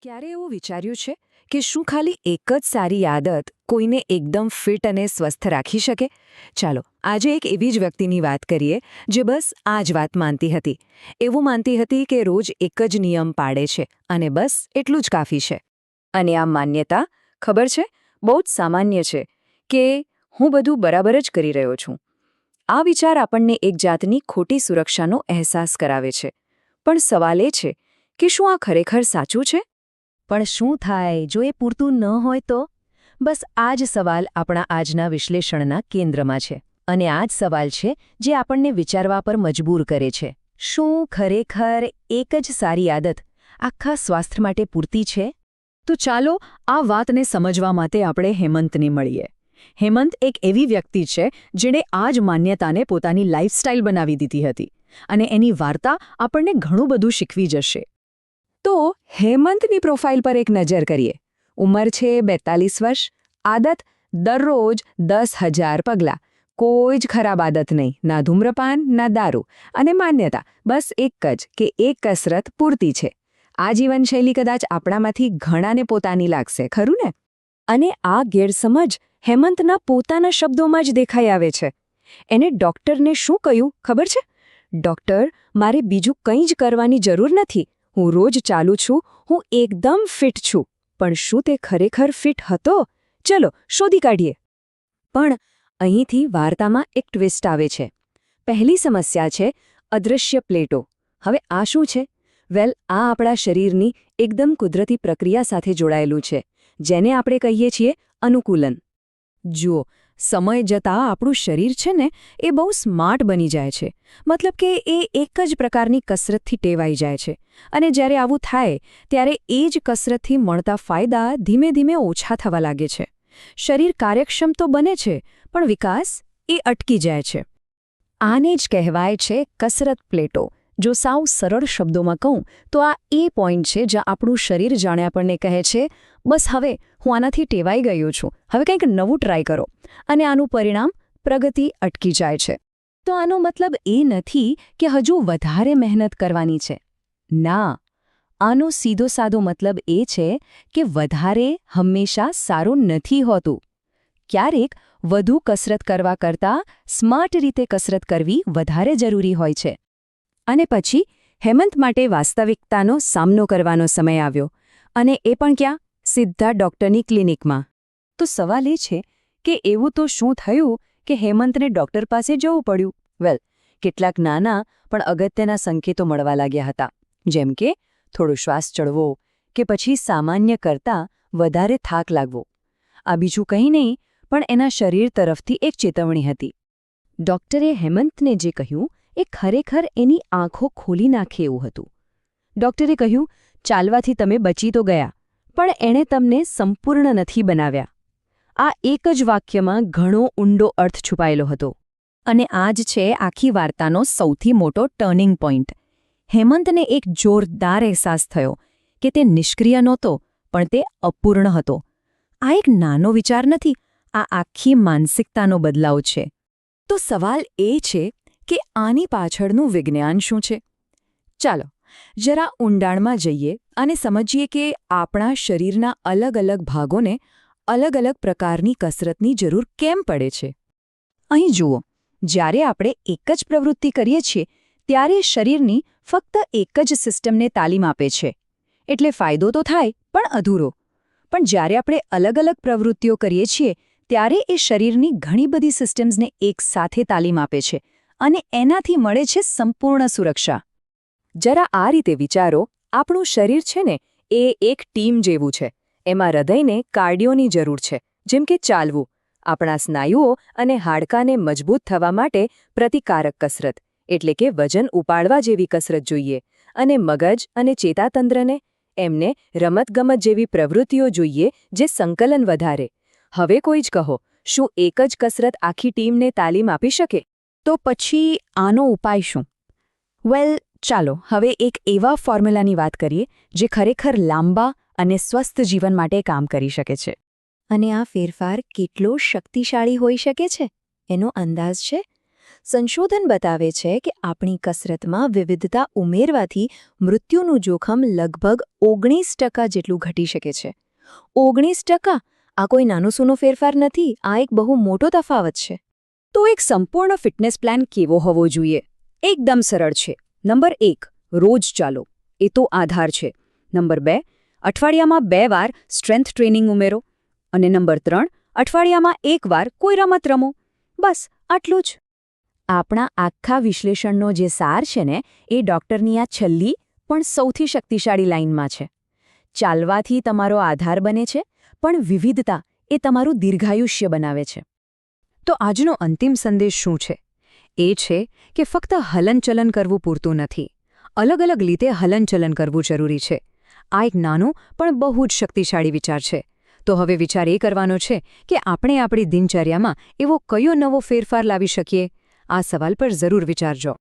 ક્યારે એવું વિચાર્યું છે કે શું ખાલી એક જ સારી આદત કોઈને એકદમ ફિટ અને સ્વસ્થ રાખી શકે? ચાલો આજે એક એવી જ વ્યક્તિની વાત કરીએ જે બસ આ જ વાત માનતી હતી. એવું માનતી હતી કે રોજ એક જ નિયમ પાળે છે અને બસ એટલું જ કાફી છે. અને આ માન્યતા, ખબર છે, બહુ જ સામાન્ય છે કે હું બધું બરાબર જ કરી રહ્યો છું. આ વિચાર આપણને એક જાતની ખોટી સુરક્ષાનો અહેસાસ કરાવે છે. પણ સવાલ એ છે કે શું આ ખરેખર સાચું છે? પણ શું થાય જો એ પૂરતું ન હોય તો? બસ આ જ સવાલ આપણા આજના વિશ્લેષણના કેન્દ્રમાં છે. અને આ જ સવાલ છે જે આપણને વિચારવા પર મજબૂર કરે છે. શું ખરેખર એક જ સારી આદત આખા સ્વાસ્થ્ય માટે પૂરતી છે? તો ચાલો આ વાતને સમજવા માટે આપણે હેમંતને મળીએ. હેમંત એક એવી વ્યક્તિ છે જેણે આ જ માન્યતાને પોતાની લાઇફસ્ટાઇલ બનાવી દીધી હતી. અને એની વાર્તા આપણને ઘણું બધું શીખવી જશે. તો હેમંતની પ્રોફાઇલ પર એક નજર કરીએ. ઉંમર છે 42 વર્ષ, આદત દરરોજ 10,000 પગલાં. કોઈ જ ખરાબ આદત નહીં, ના ધૂમ્રપાન ના દારૂ. અને માન્યતા બસ એક જ કે એક કસરત પૂરતી છે. આ જીવનશૈલી કદાચ આપણામાંથી ઘણાને પોતાની લાગશે, ખરું ને? અને આ ગેરસમજ હેમંતના પોતાના શબ્દોમાં જ દેખાઈ આવે છે. એને ડૉક્ટરને શું કહ્યું ખબર છે? ડૉક્ટર, મારે બીજું કંઈ જ કરવાની જરૂર નથી. હું રોજ ચાલું છું, હું એકદમ ફિટ છું. પણ શું તે ખરેખર ફિટ હતો? ચલો શોધી કાઢીએ. પણ અહીંથી વાર્તામાં એક ટ્વિસ્ટ આવે છે. પહેલી સમસ્યા છે અદૃશ્ય પ્લેટો. હવે આ શું છે? વેલ, આ આપણા શરીરની એકદમ કુદરતી પ્રક્રિયા સાથે જોડાયેલું છે, જેને આપણે કહીએ છીએ અનુકૂલન. જુઓ, સમય જતાં આપણું શરીર છે ને એ બહુ સ્માર્ટ બની જાય છે. મતલબ કે એ એક જ પ્રકારની કસરતથી ટેવાઈ જાય છે. અને જ્યારે આવું થાય ત્યારે એ જ કસરતથી મળતા ફાયદા ધીમે ધીમે ઓછા થવા લાગે છે. શરીર કાર્યક્ષમ તો બને છે, પણ વિકાસ એ અટકી જાય છે. આને જ કહેવાય છે કસરત પ્લેટો. જો સાવ સરળ શબ્દોમાં કહું તો આ એ પોઈન્ટ છે જ્યાં આપણું શરીર જાણે આપણને કહે છે, બસ હવે હું આનાથી ટેવાઈ ગયો છું, હવે કંઈક નવું ટ્રાય કરો. અને આનું પરિણામ પ્રગતિ અટકી જાય છે. તો આનો મતલબ એ નથી કે હજુ વધારે મહેનત કરવાની છે. ના, આનો સીધો સાદો મતલબ એ છે કે વધારે હંમેશા સારું નથી હોતું. ક્યારેક વધુ કસરત કરવા કરતાં સ્માર્ટ રીતે કસરત કરવી વધારે જરૂરી હોય છે. અને પછી હેમંત માટે વાસ્તવિકતાનો સામનો કરવાનો સમય આવ્યો. અને એ પણ ક્યાં? સીધા ડૉક્ટરની ક્લિનિકમાં. તો સવાલ એ છે કે એવું તો શું થયું કે હેમંતને ડૉક્ટર પાસે જવું પડ્યું? વેલ, કેટલાક નાના પણ અગત્યના સંકેતો મળવા લાગ્યા હતા. જેમ કે થોડો શ્વાસ ચડવો કે પછી સામાન્ય કરતાં વધારે થાક લાગવો. આ બીજું કંઈ નહીં, પણ એના શરીર તરફથી એક ચેતવણી હતી. ડૉક્ટરે હેમંતને જે કહ્યું એ ખરેખર એની આંખો ખોલી નાખે એવું હતું. ડૉક્ટરે કહ્યું, ચાલવાથી તમે બચી તો ગયા, પણ એણે તમને સંપૂર્ણ નથી બનાવ્યા. આ એક જ વાક્યમાં ઘણો ઊંડો અર્થ છુપાયેલો હતો. અને આ જ છે આખી વાર્તાનો સૌથી મોટો ટર્નિંગ પોઈન્ટ. હેમંતને એક જોરદાર અહેસાસ થયો કે તે નિષ્ક્રિય નહોતો, પણ તે અપૂર્ણ હતો. આ એક નાનો વિચાર નથી, આ આખી માનસિકતાનો બદલાવ છે. તો સવાલ એ છે કે આની પાછળનું વિજ્ઞાન શું છે? ચાલો જરા ઊંડાણમાં જઈએ અને સમજીએ કે આપણા શરીરના અલગ અલગ ભાગોને અલગ અલગ પ્રકારની કસરતની જરૂર કેમ પડે છે. અહીં જુઓ, જ્યારે આપણે એક જ પ્રવૃત્તિ કરીએ છીએ ત્યારે શરીરની ફક્ત એક જ સિસ્ટમને તાલીમ આપે છે. એટલે ફાયદો તો થાય, પણ અધૂરો. પણ જ્યારે આપણે અલગ અલગ પ્રવૃત્તિઓ કરીએ છીએ ત્યારે એ શરીરની ઘણી બધી સિસ્ટમ્સને એકસાથે તાલીમ આપે છે. અને એનાથી મળે છે સંપૂર્ણ સુરક્ષા. જરા આ રીતે વિચારો, આપણું શરીર છે ને એ એક ટીમ જેવું છે. એમાં હૃદયને કાર્ડિયોની જરૂર છે, જેમ કે ચાલવું. આપણા સ્નાયુઓ અને હાડકાને મજબૂત થવા માટે પ્રતિકારક કસરત, એટલે કે વજન ઉપાડવા જેવી કસરત જોઈએ. અને મગજ અને ચેતાતંત્રને, એમને રમતગમત જેવી પ્રવૃત્તિઓ જોઈએ જે સંકલન વધારે. હવે કોઈ જ કહો, શું એક જ કસરત આખી ટીમને તાલીમ આપી શકે? તો પછી આનો ઉપાય શું? વેલ, ચાલો હવે એક એવા ફોર્મ્યુલાની વાત કરીએ જે ખરેખર લાંબા અને સ્વસ્થ જીવન માટે કામ કરી શકે છે. અને આ ફેરફાર કેટલો શક્તિશાળી હોઈ શકે છે એનો અંદાજ છે? સંશોધન બતાવે છે કે આપણી કસરતમાં વિવિધતા ઉમેરવાથી મૃત્યુનું જોખમ લગભગ 19% જેટલું ઘટી શકે છે. 19%? આ કોઈ નાનોસૂનો ફેરફાર નથી, આ એક બહુ મોટો તફાવત છે. તો એક સંપૂર્ણ ફિટનેસ પ્લાન કેવો હોવો જોઈએ? એકદમ સરળ છે. નંબર 1, રોજ ચાલો. એ તો આધાર છે. નંબર 2, અઠવાડિયામાં 2 વાર સ્ટ્રેન્થ ટ્રેનિંગ ઉમેરો. અને નંબર 3, અઠવાડિયામાં 1 વાર કોઈ રમત રમો. બસ આટલું જ. આપણા આખા વિશ્લેષણનો જે સાર છે ને, એ ડૉક્ટરની આ છેલ્લી પણ સૌથી શક્તિશાળી લાઇનમાં છે. ચાલવાથી તમારો આધાર બને છે, પણ વિવિધતા એ તમારું દીર્ઘાયુષ્ય બનાવે છે. તો આજનો અંતિમ સંદેશ શું છે? એ છે કે ફક્ત હલનચલન કરવું પૂરતું નથી. અલગ અલગ રીતે હલનચલન કરવું જરૂરી છે. આ એક નાનો પણ બહુ જ શક્તિશાળી વિચાર છે. તો હવે વિચાર એ કરવાનો છે કે આપણે આપણી દિનચર્યામાં એવો કયો નવો ફેરફાર લાવી શકીએ? આ સવાલ પર જરૂર વિચારજો.